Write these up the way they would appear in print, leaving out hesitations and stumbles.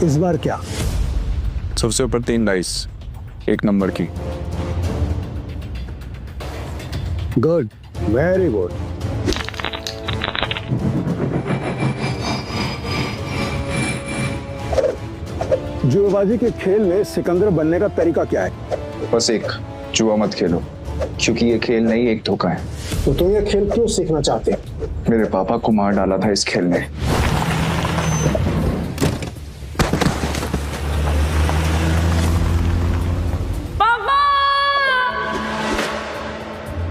इस बार क्या? सबसे ऊपर 3 डाइस, 1 नंबर की। Good, very good. जुएबाजी के खेल में सिकंदर बनने का तरीका क्या है? बस एक, जुआ मत खेलो, क्योंकि ये खेल नहीं एक धोखा है। तो तुम ये खेल क्यों सीखना चाहते हो? मेरे पापा को मार डाला था इस खेल ने। पापा!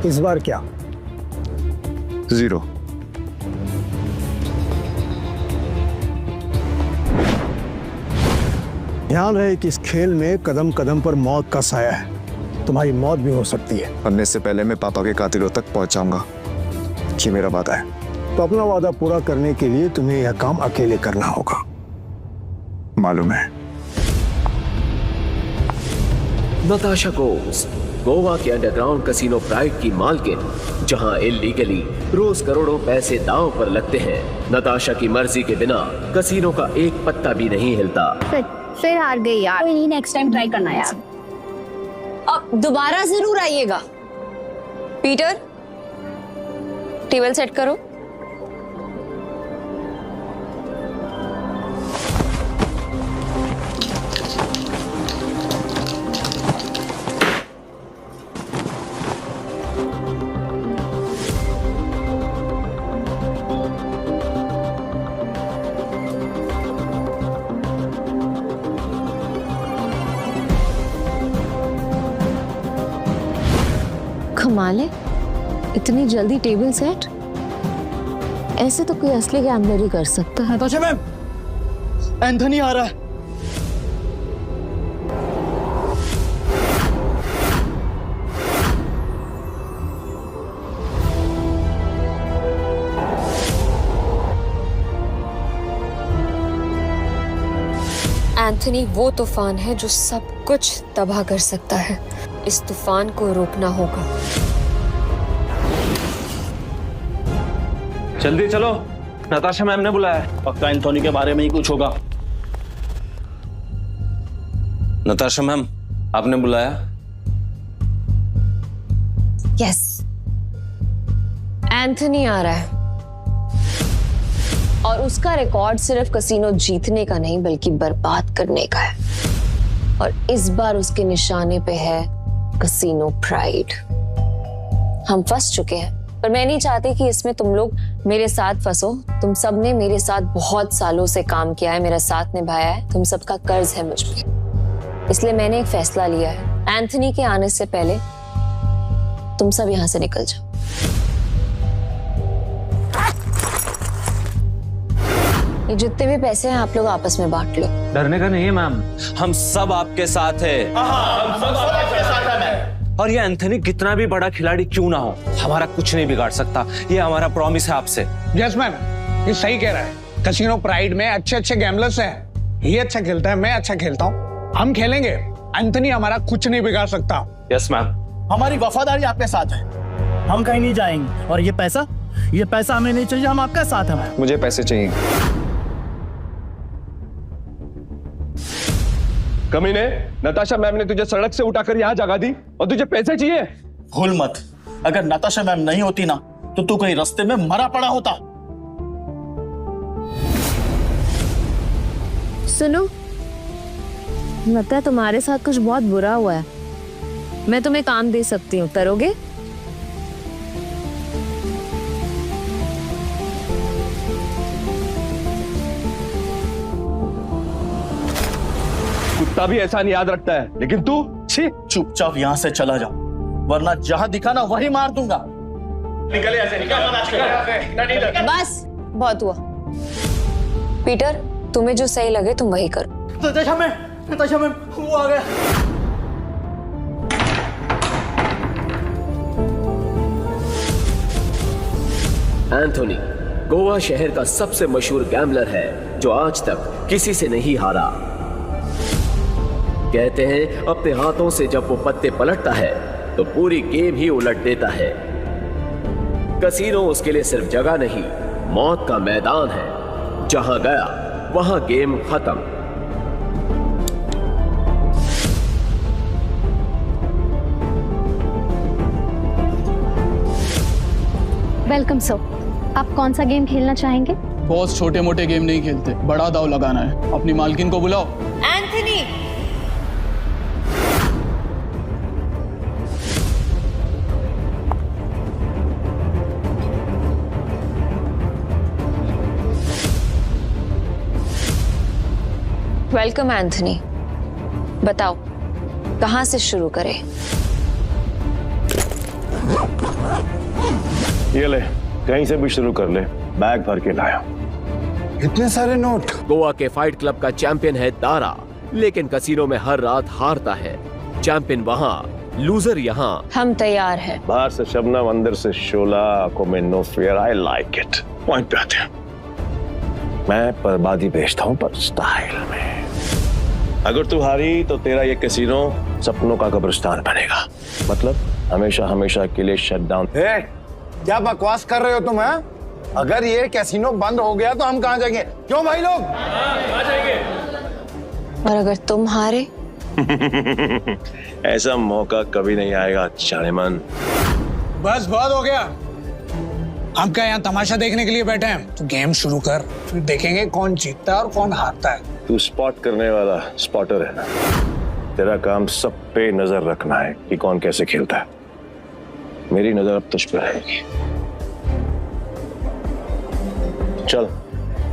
इस बार क्या? 0। ध्यान रहे कि इस खेल में कदम कदम पर मौत का साया है। तुम्हारी मौत भी हो सकती है। मरने से पहले मैं पापा के कातिलों तक पहुंच जाऊंगा, ये मेरा वादा है। तो अपना वादा पूरा करने के लिए तुम्हें यह काम अकेले करना होगा। मालूम है। नताशा घोष, गोवा के अंडरग्राउंड कसिनो प्राइड की मालकिन, जहां इल्लीगली रोज करोड़ों पैसे दांव पर लगते हैं। नताशा की मर्जी के बिना कसिनो का एक पत्ता भी नहीं हिलता। फिर हार गई यार। कोई नहीं, नेक्स्ट टाइम ट्राई करना यार। अब दोबारा जरूर आइएगा। पीटर, टेबल सेट करो। कमाल है, इतनी जल्दी टेबल सेट। ऐसे तो कोई असली गैम्बलर ही कर सकता है। नताशा मैम, एंथनी आ रहा है। एंथनी वो तूफान है जो सब कुछ तबाह कर सकता है। इस तूफान को रोकना होगा। जल्दी चलो, नताशा मैम ने बुलाया है। पक्का एंथोनी के बारे में ही कुछ होगा। नताशा मैम, आपने बुलाया? यस, एंथनी आ रहा है और उसका रिकॉर्ड सिर्फ कसिनो जीतने का नहीं बल्कि बर्बाद करने का है। और इस बार उसके निशाने पे है कसिनो प्राइड। हम फंस चुके हैं, पर मैं नहीं चाहती कि इसमें तुम लोग मेरे साथ फंसो। तुम सब ने मेरे साथ बहुत सालों से काम किया है, मेरा साथ निभाया है। तुम सबका कर्ज है मुझ पे। इसलिए मैंने एक फैसला लिया है, एंथनी के आने से पहले तुम सब यहां से निकल जाओ। ये जितने भी पैसे हैं आप लोग आपस में बांट लो। डरने का नहीं है मैम, हम सब आपके साथ हैं। और ये एंथनी कितना भी बड़ा खिलाड़ी क्यों ना हो, हमारा कुछ नहीं बिगाड़ सकता। ये हमारा प्रॉमिस है आपसे। यस मैम, ये सही कह रहा है। कसिनो प्राइड में अच्छे अच्छे गैम्बलर्स हैं। ये अच्छा खेलता है, मैं अच्छा खेलता हूँ। हम खेलेंगे, एंथनी हमारा कुछ नहीं बिगाड़ सकता। Yes ma'am. हमारी वफादारी आपके साथ है। हम कहीं नहीं जाएंगे। और ये पैसा हमें नहीं चाहिए, हम आपके साथ हैं मैम। मुझे पैसे चाहिए। कमीने, नताशा मैम ने तुझे सड़क से उठाकर यहाँ जगा दी और तुझे पैसे चाहिए? भूल मत, अगर नताशा मैम नहीं होती ना तो तू कहीं रास्ते में मरा पड़ा होता। सुनो, लगता है तुम्हारे साथ कुछ बहुत बुरा हुआ है। मैं तुम्हें काम दे सकती हूँ, करोगे? कुत्ता भी ऐसा नहीं याद रखता है, लेकिन तू छी। चुपचाप यहाँ से चला जा, वरना जहां दिखा ना वही मार दूंगा। निकल यहाँ से, निकल। बस बहुत हुआ। पीटर, तुम्हें जो सही लगे तुम वही करो। नताशा मैम, वो आ गया। एंथोनी गोवा शहर का सबसे मशहूर गैम्बलर है जो आज तक किसी से नहीं हारा। कहते हैं अपने हाथों से जब वो पत्ते पलटता है तो पूरी गेम ही उलट देता है। कसीनो उसके लिए सिर्फ जगह नहीं, मौत का मैदान है। जहां गया वहां गेम खत्म। Welcome sir. आप कौन सा गेम खेलना चाहेंगे? बॉस छोटे मोटे गेम नहीं खेलते, बड़ा दाव लगाना है। अपनी मालकिन को बुलाओ। Anthony, welcome Anthony. बताओ कहां से शुरू करें? ये ले, कहीं से भी शुरू कर ले, बैग भर के लाया। इतने सारे नोट। गोवा के फाइट क्लब का चैंपियन है दारा, लेकिन कसीनो में हर रात हारता है। चैंपियन वहाँ, लूजर यहाँ। हम तैयार हैं। बाहर से शबनम, अंदर से शोला, आंखों में no fear. I like it. Point पे आते हैं। मैं बर्बादी बेचता हूँ, पर स्टाइल में। अगर तू हारी तो तेरा ये कैसीनो सपनों का कब्रिस्तान बनेगा। मतलब हमेशा हमेशा के लिए शट डाउन। क्या बकवास कर रहे हो तुम? हैं? अगर ये कैसीनो बंद हो गया तो हम कहाँ जाएंगे? क्यों भाई लोग? और अगर तुम हारे? ऐसा मौका कभी नहीं आएगा जानेमन। बस बहुत हो गया। हम क्या यहाँ तमाशा देखने के लिए बैठे हैं? तो गेम शुरू कर, फिर देखेंगे कौन जीतता है और कौन हारता है। तू स्पॉट करने वाला स्पॉटर है ना? तेरा काम सब पे नजर रखना है कि कौन कैसे खेलता है। मेरी नजर अब तुझ पे रहेगी। चल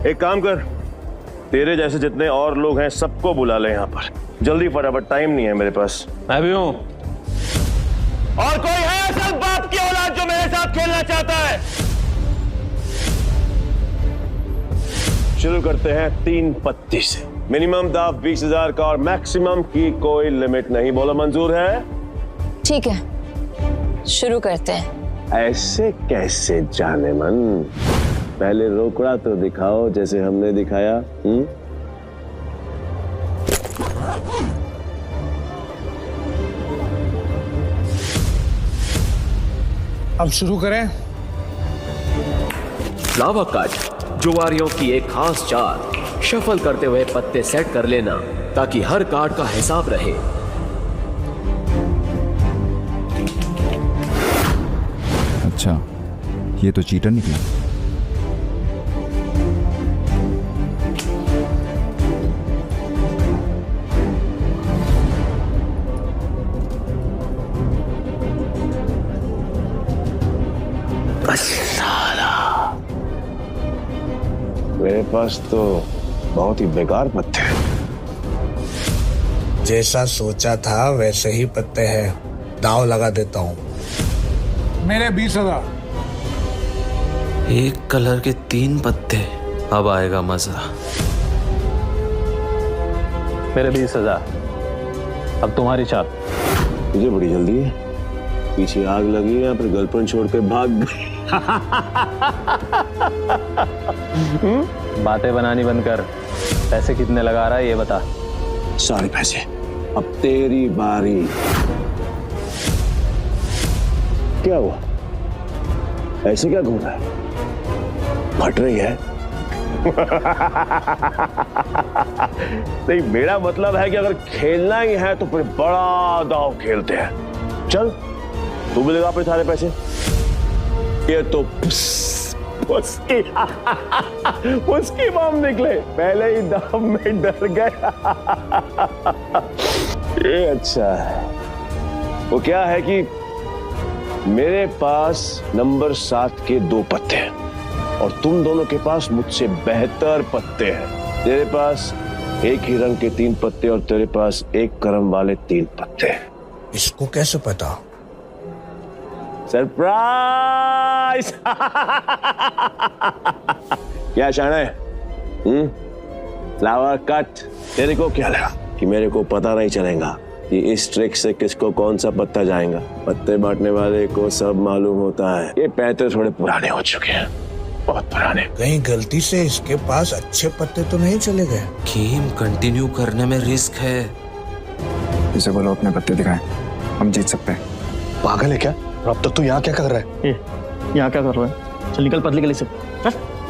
एक काम कर, तेरे जैसे जितने और लोग हैं सबको बुला ले यहाँ पर जल्दी, फटाफट। टाइम नहीं है मेरे पास। मैं भी हूँ। और कोई है सब बाप की औलाद जो मेरे साथ खेलना चाहता है? शुरू करते हैं 3 पत्ती से। मिनिमम दाव 20,000 का और मैक्सिमम की कोई लिमिट नहीं। बोलो मंजूर है? ठीक है, शुरू करते हैं। ऐसे कैसे जानेमन? पहले रोकड़ा तो दिखाओ जैसे हमने दिखाया। अब शुरू करें। फ्लावर कट, जुआरियों की एक खास चाल। शफल करते हुए पत्ते सेट कर लेना ताकि हर कार्ड का हिसाब रहे। अच्छा, ये तो चीटर निकला। मेरे पास तो बहुत ही बेकार पत्ते हैं। जैसा सोचा था वैसे ही पत्ते हैं। दाव लगा देता हूँ। मेरे 20,000। एक कलर के 3 पत्ते, अब आएगा मजा। मेरे 20,000। अब तुम्हारी चाल। मुझे बड़ी जल्दी है। पीछे आग लगी है, फिर गर्लफ्रेंड छोड़ के भाग गई। बातें बनानी बंद कर। पैसे कितने लगा रहा है ये बता। सारे पैसे। अब तेरी बारी। क्या हुआ? ऐसे क्या घूम रहा है? फट रही है? नहीं, मेरा मतलब है कि अगर खेलना ही है तो फिर बड़ा दांव खेलते हैं। चल तू भी लगा पे सारे पैसे। ये तो उसकी बम निकले, पहले ही दाम में डर गया। ये अच्छा है। वो क्या है कि मेरे पास नंबर 7 के 2 पत्ते हैं और तुम दोनों के पास मुझसे बेहतर पत्ते हैं। तेरे पास एक ही रंग के 3 पत्ते और तेरे पास एक क्रम वाले 3 पत्ते। इसको कैसे पता? सरप्राइज। क्या शान है? Flower cut. तेरे को क्या लगा कि मेरे को पता नहीं चलेगा कि इस ट्रिक से किसको कौन सा पत्ता जाएगा? पत्ते बांटने वाले को सब मालूम होता है। ये पैसे थोड़े पुराने हो चुके हैं, बहुत पुराने। कहीं गलती से इसके पास अच्छे पत्ते तो नहीं चले गए? गेम कंटिन्यू करने में रिस्क है। इसे बोलो अपने पत्ते दिखाएं, हम जीत सकते हैं। पागल है क्या? अब तक तू यहाँ क्या कर रहा है? यहाँ क्या कर रहा है? चल निकल पतली गली से।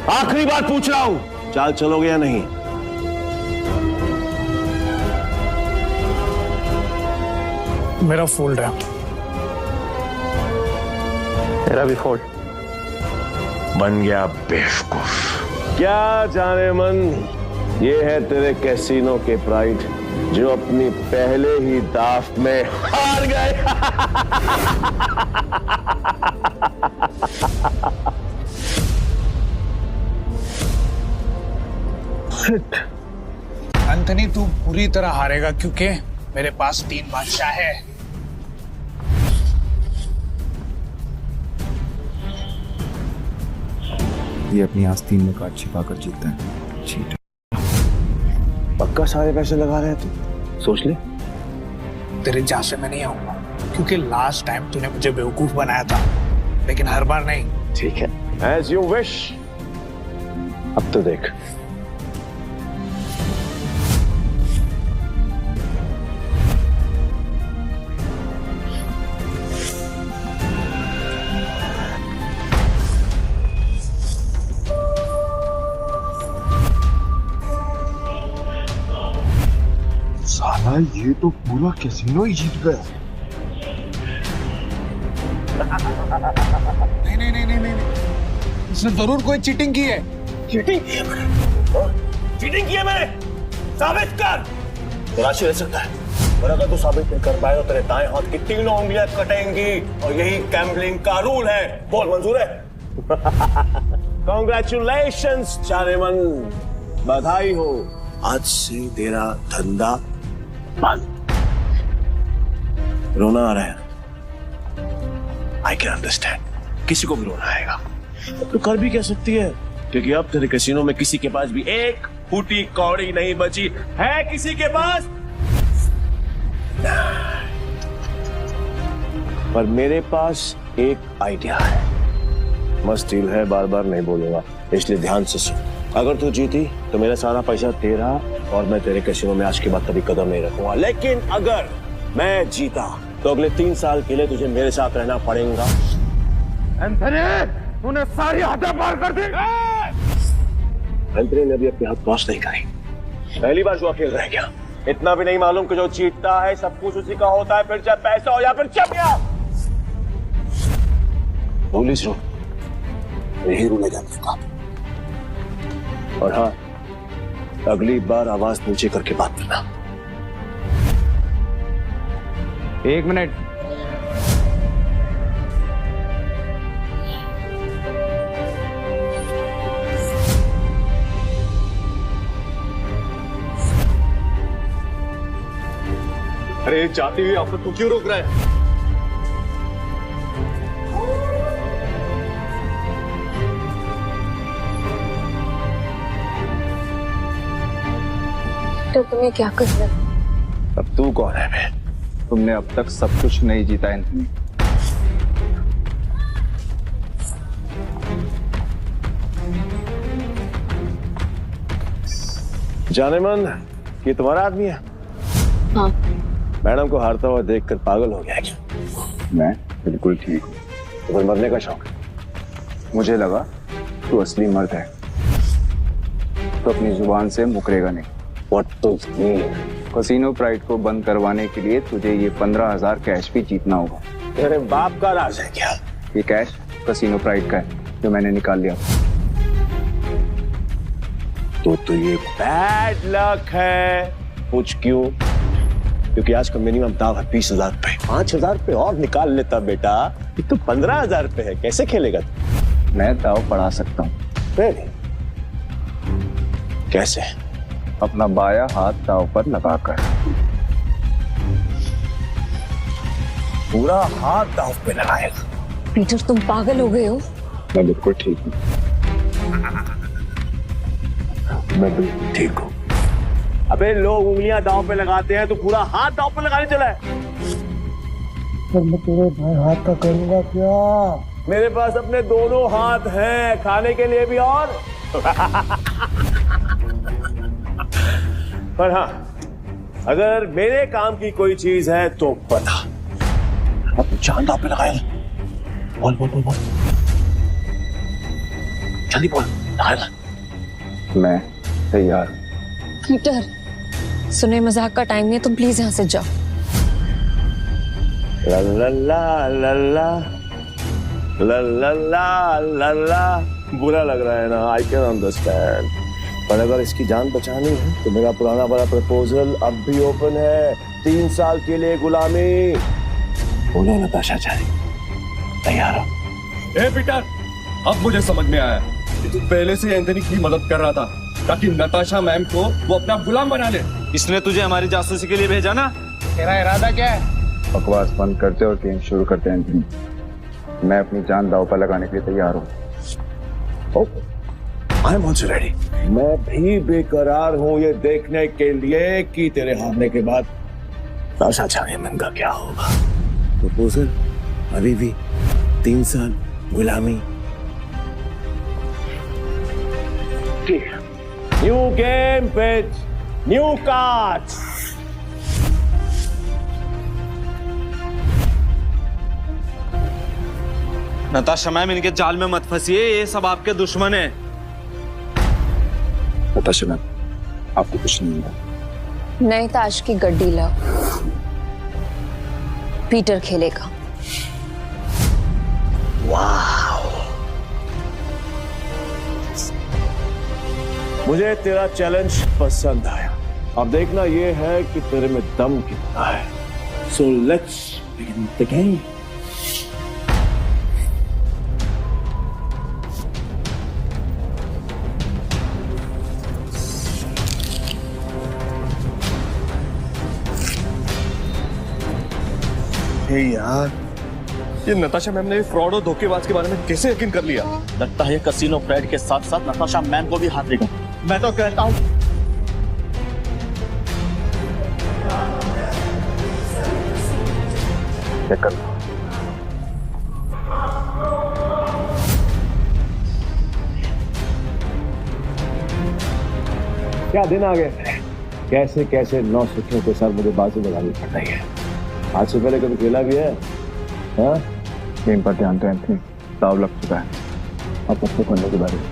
आखिरी बार पूछ रहा हूँ, चाल चलोगे या नहीं? मेरा फोल्ड है। तेरा भी फोल्ड। बन गया बेवकूफ। क्या जाने मन, ये है तेरे कैसीनो के प्राइड जो अपनी पहले ही दाव में हार गए। एंथनी तू पूरी तरह हारेगा क्योंकि मेरे पास 3 बादशाह है। ये अपनी आस्तीन में कार्ड छिपा कर जीतता है। चीट। पक्का सारे पैसे लगा रहे हैं तू? सोच ले। तेरे जहां से मैं नहीं आऊंगा क्योंकि लास्ट टाइम तूने मुझे बेवकूफ बनाया था, लेकिन हर बार नहीं। ठीक है, एज यू विश। अब तो देख। साला ये तो पूरा कैसीनो ही जीत गया। नहीं नहीं नहीं नहीं नहीं, इसने जरूर कोई चीटिंग की है। चीटिंग की है मैंने? चीटिंग की है मैंने? साबित कर। राशि रह सकता है, और अगर तू साबित नहीं कर पाए तो तेरे दाएं हाथ की 3 उंगलियां कटेंगी, और यही गैम्बलिंग का रूल है। बोल, मंजूर है? कांग्रेचुलेशंस जानेमन, बधाई हो। आज से तेरा धंधा बंद। रोना आ रहा है? आई कैन अंडरस्टैंड, किसी को भी रोना आएगा। तो कर भी कह सकती है, क्योंकि अब तेरे कैसीनो में किसी के पास भी एक फूटी कौड़ी नहीं बची है। किसी के पास? पर मेरे पास एक आइडिया है। मस्त डील है, बार बार नहीं बोलूंगा, इसलिए ध्यान से सुन। अगर तू जीती तो मेरा सारा पैसा तेरा, और मैं तेरे कैसीनो में आज के बाद कभी कदम नहीं रखूंगा। लेकिन अगर मैं जीता तो अगले 3 साल के लिए तुझे मेरे साथ रहना पड़ेगा। एंथनी, तूने सारी हदें पार कर दी। एंथनी ने अभी अपने हाथ क्रॉस नहीं करी। पहली बार जुआ खेल रहा है क्या? इतना भी नहीं मालूम कि जो जीतता है सब कुछ उसी का होता है, फिर चाहे पैसा हो या फिर चमिया। पुलिस रो यही रूल है। और हाँ, अगली बार आवाज नीचे करके बात करना। 1 मिनट। अरे जाती हुई आफत को क्यों रोक रहा है? तो तुम्हें क्या कर रहा? अब तू कौन है बे? तुमने अब तक सब कुछ नहीं जीता एंथनी। जानेमन, ये तुम्हारा आदमी है? हाँ। मैडम को हारता हुआ देखकर पागल हो गया क्या? मैं बिल्कुल ठीक हूँ। तो फिर मरने का शौक है? मुझे लगा तू असली मर्द है तो अपनी जुबान से मुकरेगा नहीं। What to mean? Casino pride को बंद करवाने के लिए तुझे ये 15,000 कैश भी जीतना होगा। तेरे बाप का राज है क्या? ये कैश कैसीनो प्राइड का है जो मैंने निकाल लिया। तो ये बैड लक है। पूछ क्यों? क्योंकि आज का मिनिमम दाव है 20,000 रुपए। 5,000 रुपए और निकाल लेता बेटा, ये तो 15,000 रुपए है। कैसे खेलेगा तू? मैं दाव बढ़ा सकता हूँ। कैसे? अपना बाया हाथ दाव पर लगाकर। पूरा हाथ दाव पे लगाएगा? पीटर, तुम पागल हो गए हो? मैं बिल्कुल ठीक हूँ। मैं बिल्कुल ठीक हूँ। अबे लोग उंगलियां दाव पे लगाते हैं, तो पूरा हाथ दाव पे लगाने चला है। पर मैं तेरे भाई हाथ का करूंगा क्या? मेरे पास अपने दोनों हाथ हैं, खाने के लिए भी और पर हाँ, अगर मेरे काम की कोई चीज है तो बता। अब जान दाव पे लगाया। बोल बोल बोल बोल, जल्दी बोल, लगाया। मैं तैयार। पीटर, सुने मजाक का टाइम नहीं है, तुम प्लीज यहाँ से जाओ। ला ला ला ला ला ला बुरा लग रहा है ना, आई कैन अंडरस्टैंड, पर अगर इसकी जान बचानी है तो मेरा पुराना वाला प्रपोजल अब भी ओपन है। 3 साल के लिए गुलामी। बोलो नताशा चारी, तैयार हो? ए पीटर, अब मुझे समझ में आया कि तू पहले से एंथनी की मदद कर रहा था ताकि नताशा मैम को वो अपना गुलाम बना ले। इसने तुझे हमारी जासूसी के लिए भेजा ना? तेरा इरादा क्या है? बकवास बंद करते और गेम शुरू करते हैं एंथनी। मैं अपनी जान दांव पर लगाने के लिए तैयार हूँ। I am also ready. मैं भी बेकरार हूँ ये देखने के लिए कि तेरे हारने के बाद नताशा चारी मैम का क्या होगा। प्रपोजल अभी भी 3 साल गुलामी। New game with new cards. Natasha ma'am, इनके जाल में मत फंसिए, ये सब आपके दुश्मन है। नताशा मैम, आपको कुछ नहीं होगा। नए ताश की गड्डी लाओ, पीटर खेलेगा। मुझे तेरा चैलेंज पसंद आया। अब देखना ये है कि तेरे में दम कितना है। So let's begin the game. यार, ये नताशा मैम ने फ्रॉड और धोखेबाज के बारे में कैसे यकीन कर लिया? लगता है कसीनो प्राइड के साथ साथ नताशा मैम को भी हाथ देगा। मैं तो कहता हूँ क्या दिन आ गए। कैसे कैसे 9 सुखियों के साथ मुझे बाजी लगानी पड़ रही है। आज से पहले कभी खेला भी है? हाँ? गेम पर ध्यान तो एंथनी, दाव लग चुका है। अब पत्ते खोलने के बारे में।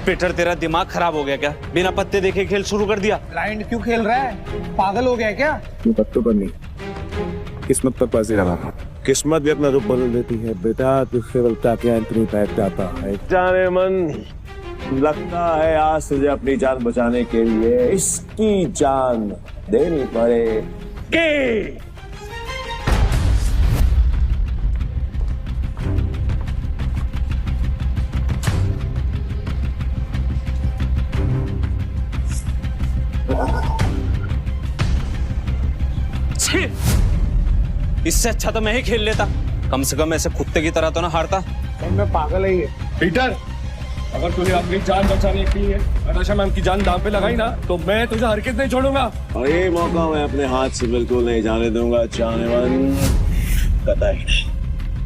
पीटर, तेरा दिमाग खराब हो गया क्या? बिना पत्ते देखे खेल शुरू कर दिया। ब्लाइंड क्यों खेल रहा है? पागल हो गया क्या? ये पत्तों पर नहीं, किस्मत पर बाजी लगा था। किस्मत भी अपना रूप बदल देती है बेटा। तुझसे बलता क्या एंथनी पैक जाता है। जाने मन लगता है आज तुझे अपनी जान बचाने के लिए इसकी जान देनी पड़ेगी। इससे अच्छा तो मैं ही खेल लेता। कम से कम ऐसे कुत्ते की तरह तो ना हारता। मैं पागल है ये। पीटर, अगर तूने अपनी जान बचाने के लिए नताशा मैम की जान दांव पे लगाई ना, तो मैं तुझे हरकत नहीं छोड़ूंगा। और ये मौका मैं अपने हाथ से बिल्कुल नहीं जाने दूंगा। जाने मन कतई नहीं।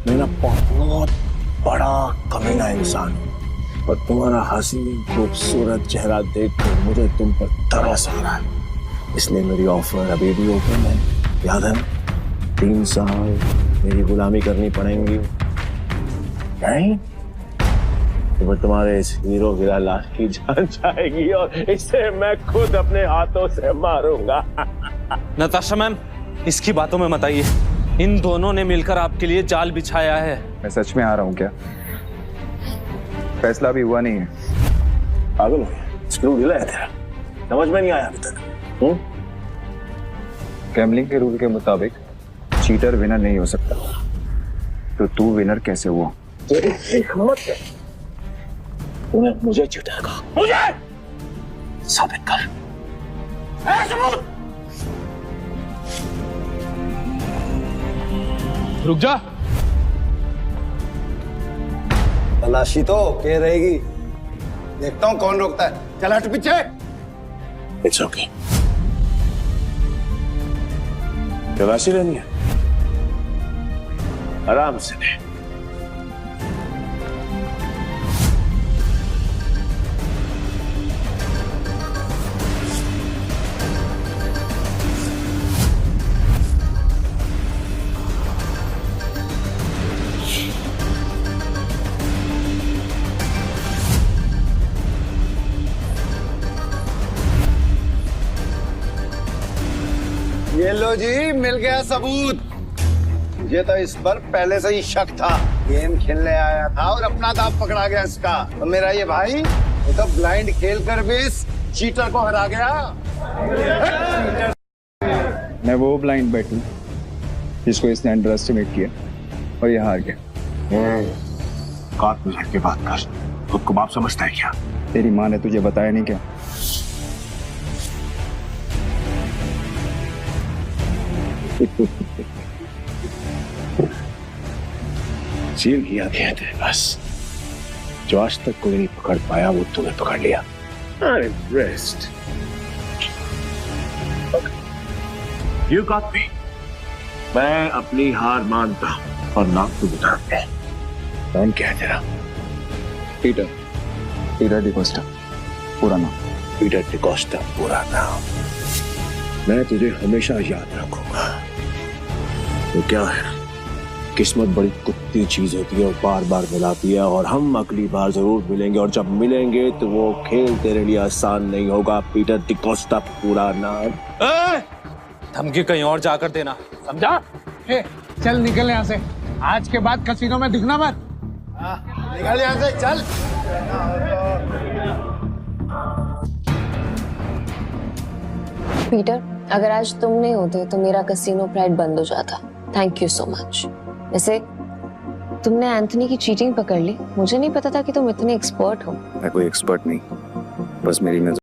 मैं ना बहुत बड़ा कमीना इंसान हूँ और तुम्हारा हसीन खूबसूरत चेहरा देखकर मुझे तुम पर तरस आ रहा है। इसलिए मेरी ऑफर अभी भी ओपन है। याद है, 3 साल मेरी गुलामी करनी पड़ेंगी। नहीं तो तुम्हारे इस हीरो हीरा लाश की जान जाएगी और इसे मैं खुद अपने हाथों से मारूंगा। नताशा मैम, इसकी बातों में मत आइए। इन दोनों ने मिलकर आपके लिए जाल बिछाया है। मैं सच में आ रहा हूँ क्या? फैसला भी हुआ नहीं है। पागल हो गया? स्क्रू ढीला है तेरा, समझ में नहीं आया अभी तक। गैम्बलिंग के रूल के मुताबिक चीटर विनर नहीं हो सकता, तो तू विनर कैसे हुआ? तेरी हिम्मत है, तूने मुझे जीतेगा। मुझे साबित कर। सबूत। रुक जा। तलाशी तो के रहेगी, देखता हूँ कौन रोकता है। चल हट पीछे। It's okay. तलाशी लेनी है, आराम से ले। ये लो जी, मिल गया सबूत। मुझे तो इस पर पहले से ही शक था। गेम खेलने आया था और अपना दांव पकड़ा गया इसका। तो मेरा ये भाई ये तो ब्लाइंड खेल कर भी इस चीटर को हरा गया। मैं वो ब्लाइंड बैट हूँ जिसको इसने अंडर एस्टिमेट किया और ये हार गया। काट में झटके बात कर, खुद को बाप समझता है क्या? तेरी माँ ने तुझे बताया नहीं क्या? सील किया गया थे बस, जो आज तक कोई नहीं पकड़ पाया वो तूने पकड़ लिया। I'm impressed. You got me. मैं अपनी हार मानता हूं और नाम तू बता दे। नाम क्या है तेरा? पीटर डिकोस्टा पूरा नाम। पीटर डिकोस्टा पूरा नाम। मैं तुझे हमेशा याद रखूंगा। तो क्या है, किस्मत बड़ी कुत्ती चीज होती है और बार बार मिलाती है, और हम अगली बार जरूर मिलेंगे, और जब मिलेंगे तो वो खेल तेरे लिए आसान नहीं होगा। पीटर डिकोस्टा पूरा नाम। धमकी कहीं और जाकर देना, समझा? चल निकल यहाँ से, आज के बाद कसीनो में दिखना मत। निकल यहाँ से, चल। पीटर, अगर आज तुम नहीं होते तो मेरा कसीनो प्राइड बंद हो जाता। Thank you so much. वैसे तुमने एंथनी की चीटिंग पकड़ ली, मुझे नहीं पता था कि तुम इतने एक्सपर्ट हो। मैं कोई एक्सपर्ट नहीं, बस मेरी नजर